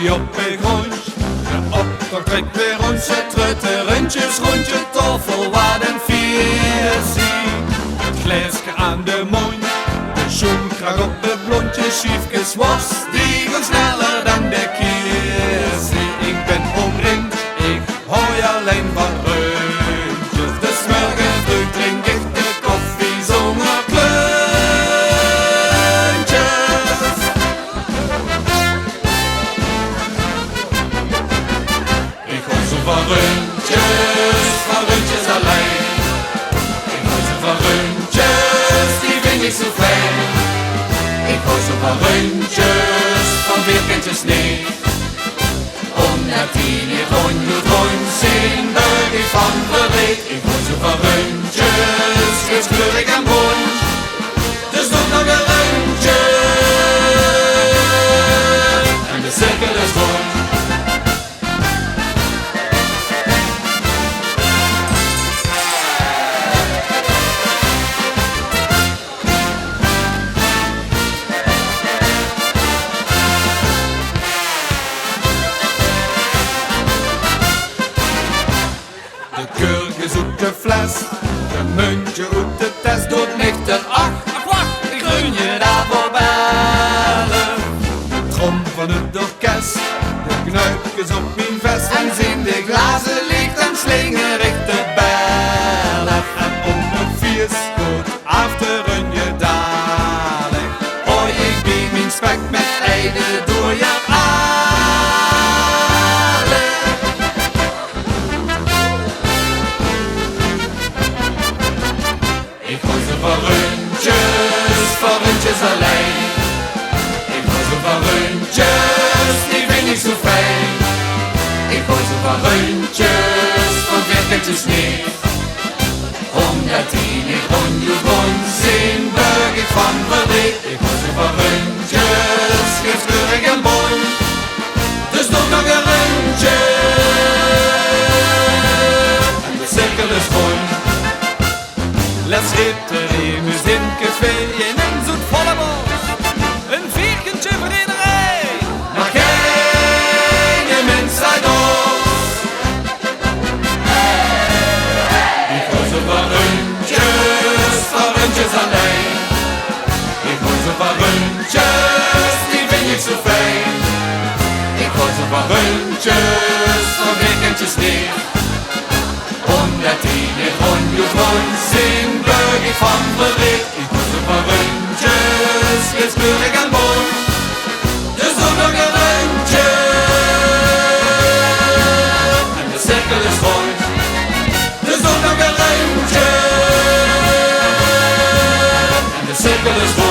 die op een grond. De optocht trekt weer rondje, trutte rundjes rondje, toffel wat een vier zie. Het glaasje aan de mond, de schoenkraag op het blondje, schiefjes worst, die gaan sneller dan de kiersie. Ik ben omringd, ik hoor alleen van rundjes, de smurgen vroeg drink ik de koffie zonder kleuntjes. Ik hoor zo van rundjes alleen. Ik hoor zo van rundjes, die vind ik zo fijn. Ik hoor zo van rundjes, van weerkantjes niet. Omdat die niet rond zijn, ben ik van verleed. Ik hoor zo van rundjes, is kleurig en bunt. Dus doe nog een rundje, en de cirkel is rond. De kurk zoekt de fles, de muntje uit de test, doet nichter. Ach, wacht, ik gun je daarvoor bellen. De trom van het orkest, de knuipjes op mijn vest, en zien de glazen licht en slinger ik de bellen. En om een vierschoot af te run je dadelijk. Hoi, ik bied mijn spek met eide door je aan. Ik hoor zo van rundjes alleen. Ik hoor zo van rundjes, die vind ik zo fijn. Ik hoor zo van rundjes, van weerkantjes niet. Omdat die niet rond zijn, buig ik van verdriet. Ik hoor zo van rundjes, geef kleurig en bunt. Dus doe nog een rundje, en de cirkel is rond. Let's hit er eens in café in een zoet volle bos. Een vierkantje voor iedereen, maar geen mens uit ons. Ik hoor zo van rundjes alleen. Ik hoor zo van rundjes, die vind ik zo fijn. Ik hoor zo van rundjes, van weerkantjes niet. Omdat die niet rond zijn, buig ik van verdriet. Ik hoor zo van rundjes, is kleurig en bunt. Dus doe nog een rundje, en de cirkel is rond. Dus doe nog een rundje, en de cirkel is rond.